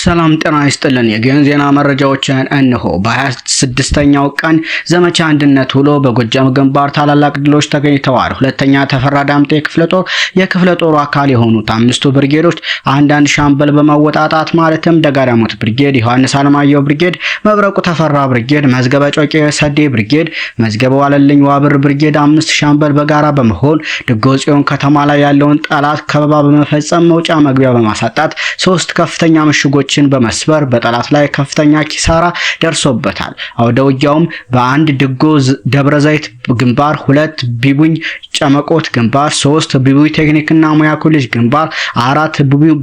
ሰላም ጤና ይስጥልን። የገን ዜና መረጃዎችን እንሆ። በ26ኛው ቀን ዘመቻ አንድነት ውሎ በጎጃም ግንባር ታላላቅ ድሎች ተገኝተዋል። ሁለተኛ ተፈራ ዳምጤ ክፍለ ጦር የክፍለ ጦሩ አካል የሆኑት አምስቱ ብርጌዶች አንዳንድ ሻምበል በመወጣጣት ማለትም ደጋዳሞት ብርጌድ፣ ዮሐንስ አለማየሁ ብርጌድ፣ መብረቁ ተፈራ ብርጌድ፣ መዝገበ ጮቄ ሰዴ ብርጌድ፣ መዝገበ ዋለልኝ ዋብር ብርጌድ አምስት ሻምበል በጋራ በመሆን ድጎጽዮን ከተማ ላይ ያለውን ጠላት ከበባ በመፈጸም መውጫ መግቢያ በማሳጣት ሶስት ከፍተኛ ምሽጎችን በመስበር በጠላት ላይ ከፍተኛ ኪሳራ ደርሶበታል። አውደ ውጊያውም በአንድ ድጎ ደብረ ዘይት ግንባር፣ ሁለት ቢቡኝ ጨመቆት ግንባር፣ ሶስት ቢቡኝ ቴክኒክና ሙያ ኮሌጅ ግንባር፣ አራት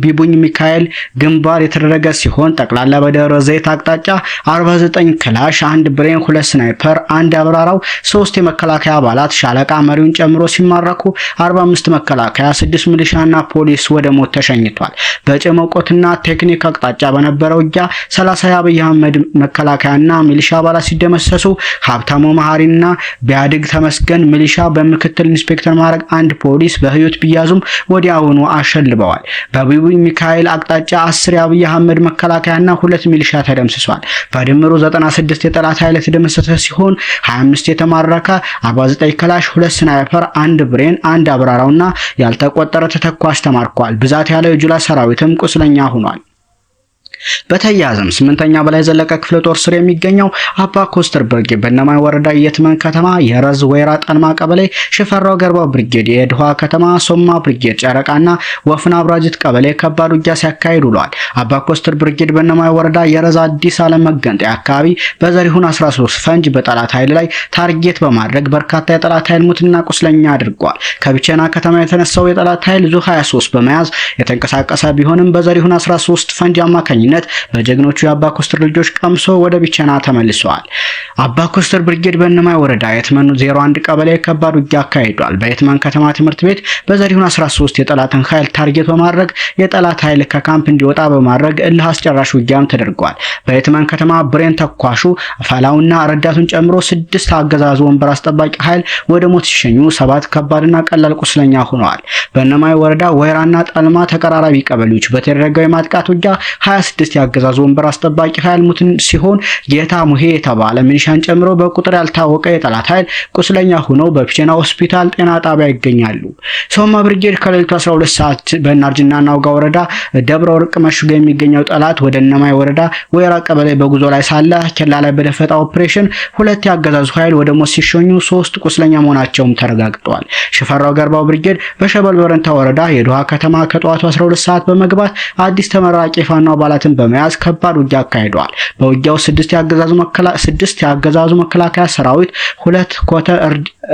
ቢቡኝ ሚካኤል ግንባር የተደረገ ሲሆን ጠቅላላ በደብረ ዘይት አቅጣጫ 49 ክላሽ፣ አንድ ብሬን፣ ሁለት ስናይፐር፣ አንድ አብራራው፣ ሶስት የመከላከያ አባላት ሻለቃ መሪውን ጨምሮ ሲማረኩ 45 መከላከያ፣ 6 ሚሊሻና ፖሊስ ወደ ሞት ተሸኝቷል። በጨመቆትና ቴክኒክ አቅጣጫ በነበረው ውጊያ 30 የአብይ አህመድ መከላከያና ሚሊሻ አባላት ሲደመሰሱ ሀብታሙ መሐሪና ቢያድግ ተመስገን ሚሊሻ በምክትል ኢንስፔክተር ማዕረግ አንድ ፖሊስ በህይወት ቢያዙም ወዲያውኑ አሸልበዋል። በቢቡኝ ሚካኤል አቅጣጫ 10 የአብይ አህመድ መከላከያና 2 ሚሊሻ ተደምስሷል። በድምሩ 96 የጠላት ኃይል የተደመሰሰ ሲሆን 25 የተማረከ፣ 49 ክላሽ፣ 2 ስናይፐር፣ አንድ ብሬን፣ አንድ አብራራውና ያልተቆጠረ ተተኳሽ ተማርኳል። ብዛት ያለው የጁላ ሰራዊትም ቁስለኛ ሆኗል። በተያያዘም 8ኛ በላይ ዘለቀ ክፍለ ጦር ስር የሚገኘው አባ ኮስተር ብርጌድ በእነማይ ወረዳ የትመን ከተማ የረዝ ወይራ ጠልማ ቀበሌ ሽፈራው ገርባው ብርጌድ የድኋ ከተማ ሶማ ብርጌድ ጨረቃና ወፍና አብራጅት ቀበሌ ከባድ ውጊያ ሲያካሂዱ ውለዋል። አባ ኮስተር ብርጌድ በእነማይ ወረዳ የረዝ አዲስ ዓለም መገንጠያ አካባቢ በዘሪሁን 13 ፈንጅ በጠላት ኃይል ላይ ታርጌት በማድረግ በርካታ የጠላት ኃይል ሙትና ቁስለኛ አድርጓል። ከብቸና ከተማ የተነሳው የጠላት ኃይል ዙ 23 በመያዝ የተንቀሳቀሰ ቢሆንም በዘሪሁን 13 ፈንጅ አማካኝነት በጀግኖቹ የአባ ኮስተር ልጆች ቀምሶ ወደ ቢቸና ተመልሰዋል። አባ ኮስተር ብርጌድ በእነማይ ወረዳ የትመን 01 ቀበሌ ከባድ ውጊያ አካሂዷል። በየትመን ከተማ ትምህርት ቤት በዘሪሁን 13 የጠላትን ኃይል ታርጌት በማድረግ የጠላት ኃይል ከካምፕ እንዲወጣ በማድረግ እልህ አስጨራሽ ውጊያም ተደርጓል። በየትመን ከተማ ብሬን ተኳሹ ፈላውና ረዳቱን ጨምሮ 6 አገዛዙ ወንበር አስጠባቂ ኃይል ወደ ሞት ሲሸኙ 7 ከባድና ቀላል ቁስለኛ ሆነዋል። በእነማይ ወረዳ ወይራና ጠልማ ተቀራራቢ ቀበሌዎች በተደረገው የማጥቃት ውጊያ 26 ያገዛዙ ወንበር አስጠባቂ ኃይል ሙትን ሲሆን ጌታ ሙሄ የተባለ ሚሊሻን ጨምሮ በቁጥር ያልታወቀ የጠላት ኃይል ቁስለኛ ሆነው በቢቸና ሆስፒታል ጤና ጣቢያ ይገኛሉ። ሶማ ብርጌድ ከሌሊቱ 12 ሰዓት በእናርጅና ናውጋ ወረዳ ደብረ ወርቅ መሽጎ የሚገኘው ጠላት ወደ እነማይ ወረዳ ወይራ ቀበሌ በጉዞ ላይ ሳለ ኬላ ላይ በደፈጣ ኦፕሬሽን 2 ያገዛዙ ኃይል ወደ ሞት ሲሸኙ 3 ቁስለኛ መሆናቸውም ተረጋግጧል። ሽፈራው ገርባው ብርጌድ በሸበል በረንታ ወረዳ የድኋ ከተማ ከጠዋቱ 12 ሰዓት በመግባት አዲስ ተመራቂ ፋኖ አባላትን በመያዝ ከባድ ውጊያ አካሂደዋል። በውጊያው 6 ያገዛዙ መከላከያ ሰራዊት፣ 2 ኮተ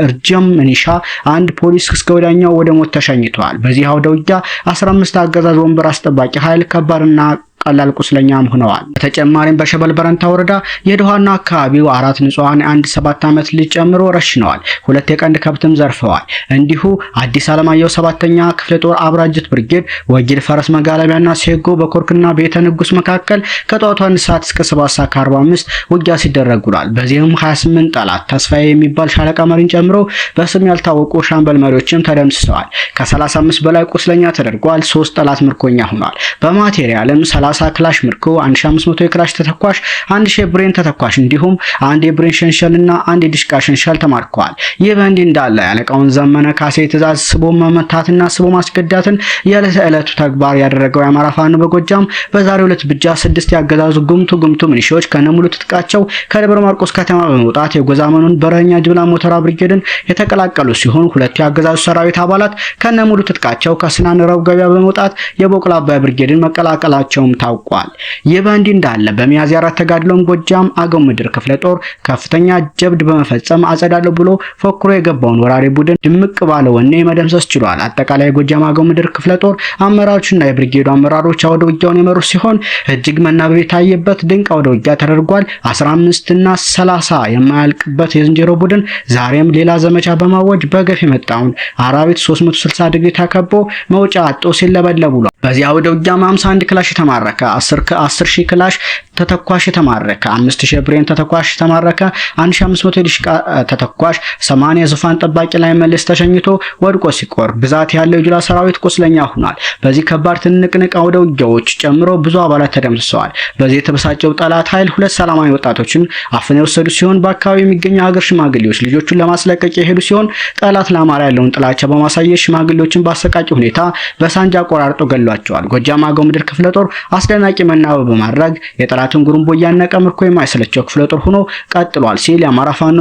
እርጀም ሚሊሻ፣ 1 ፖሊስ እስከ ወዲያኛው ወደ ሞት ተሸኝተዋል። በዚህ አውደ ውጊያ 15 ያገዛዙ ወንበር አስጠባቂ ኃይል ከባድና ቀላል ቁስለኛም ሆነዋል። በተጨማሪም በሸበል በረንታ ወረዳ የድኋና አካባቢው 4 ንጹሃን 7 ዓመት ልጅ ጨምሮ ረሽነዋል። 2 የቀንድ ከብትም ዘርፈዋል። እንዲሁ አዲስ ዓለማየሁ 7ኛ ክፍለ ጦር አብራጅት ብርጌድ ወጊል ፈረስ መጋለቢያና ሴጎ በኮርክና ቤተ ንጉስ መካከል ከጧቱ 1 ሰዓት እስከ 7 ሰዓት 45 ውጊያ ሲደረግ ውሏል። በዚህም 28 ጠላት ተስፋዬ የሚባል ሻለቃ መሪን ጨምሮ በስም ያልታወቁ ሻምበል መሪዎችም ተደምስሰዋል። ከ35 በላይ ቁስለኛ ተደርጓል። 3 ጠላት ምርኮኛ ሆኗል። በማቴሪያልም 30 ክላሽ ምርኮ፣ 1500 የክላሽ ተተኳሽ፣ 1000 የብሬን ተተኳሽ እንዲሁም 1 የብሬን ሸንሸልና 1 የዲሽቃ ሸንሸል ተማርከዋል። ይህ በእንዲህ እንዳለ ያለቃውን ዘመነ ካሴ ትዕዛዝ ስቦ መመታትና ስቦ ማስገዳትን የዕለቱ ተግባር ያደረገው የአማራ ፋኖ በጎጃም በዛሬው ዕለት ብቻ 6 ያገዛዙ ጉምቱ ሚሊሻዎች ከነሙሉ ትጥቃቸው ከደብረ ማርቆስ ከተማ በመውጣት የጎዛመኑን በረኛ ጅብላ ሞተራ ብርጌድን የተቀላቀሉ ሲሆን 2 ያገዛዙ ሰራዊት አባላት ከነሙሉ ትጥቃቸው ከስናን ረብ ገበያ በመውጣት የቦቅላ አባይ ብርጌድን መቀላቀላቸውም ታውቋል። ይህ በእንዲህ እንዳለ በሚያዝያ 4 ተጋድሎም ጎጃም አገው ምድር ክፍለ ጦር ከፍተኛ ጀብድ በመፈጸም አጸዳለሁ ብሎ ፎክሮ የገባውን ወራሪ ቡድን ድምቅ ባለ ወኔ መደምሰስ ችሏል። አጠቃላይ የጎጃም አገው ምድር ክፍለ ጦር አመራሮችና የብርጌዱ አመራሮች አውደ ውጊያውን የመሩ ሲሆን እጅግ መናበብ የታየበት ድንቅ አውደ ውጊያ ተደርጓል። 15 እና 30 የማያልቅበት የዝንጀሮ ቡድን ዛሬም ሌላ ዘመቻ በማወጅ በገፍ የመጣውን አራዊት 360 ዲግሪ ተከቦ መውጫ አጥቶ ሲለበለብ ውሏል። በዚህ አውደ ውጊያም 51 ክላሽ የተማረከ ተማረከ። 10,000 ክላሽ ተተኳሽ ተማረከ። 5,000 ብሬን ተተኳሽ ተማረከ። 1,500 ዲሽቃ ተተኳሽ፣ 80 ዙፋን ጠባቂ ላይ መልስ ተሸኝቶ ወድቆ ሲቆር ብዛት ያለው የጁላ ሰራዊት ቁስለኛ ሆኗል። በዚህ ከባድ ትንቅንቅ አውደ ውጊያዎች ጨምሮ ብዙ አባላት ተደምስሰዋል። በዚህ የተበሳጨው ጠላት ኃይል 2 ሰላማዊ ወጣቶችን አፍነው የወሰዱ ሲሆን በአካባቢው የሚገኙ ሀገር ሽማግሌዎች ልጆቹን ለማስለቀቅ የሄዱ ሲሆን ጠላት ለአማራ ያለውን ጥላቻ በማሳየት ሽማግሌዎችን በአሰቃቂ ሁኔታ በሳንጃ ቆራርጦ ገሏቸዋል። ጎጃም አገው ምድር ክፍለ ጦር አስደናቂ መናበብ በማድረግ የጠላትን ጉሩምቦ እያነቀ ምርኮ የማይሰለቸው ክፍለ ጦር ሆኖ ቀጥሏል ሲል የአማራ ፋኖ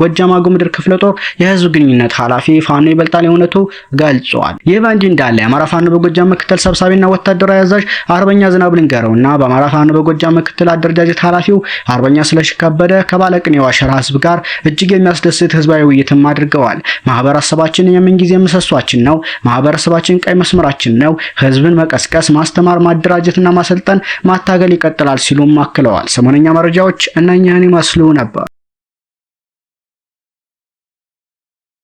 ጎጃም አገው ምድር ክፍለ ጦር የህዝብ ግንኙነት ኃላፊ ፋኖ ይበልጣል የእውነቱ ገልጿል። ይህ በእንዲህ እንዳለ የአማራ ፋኖ በጎጃም ምክትል ሰብሳቢና ወታደራዊ አዛዥ አርበኛ ዝናብ ልንገረውና በአማራ ፋኖ በጎጃም ምክትል አደረጃጀት ኃላፊው አርበኛ ስለሺ ከበደ ከባለቅኔው አሸራ ህዝብ ጋር እጅግ የሚያስደስት ህዝባዊ ውይይትም አድርገዋል። ማህበረሰባችን የምንጊዜ ምሰሷችን ነው። ማህበረሰባችን ቀይ መስመራችን ነው። ህዝብን መቀስቀስ፣ ማስተማር፣ ማደራጀትና ማሰልጠን፣ ማታገል ይቀጥላል ሲሉም አክለዋል። ሰሞነኛ መረጃዎች እነኚህን ይመስሉ ነበር።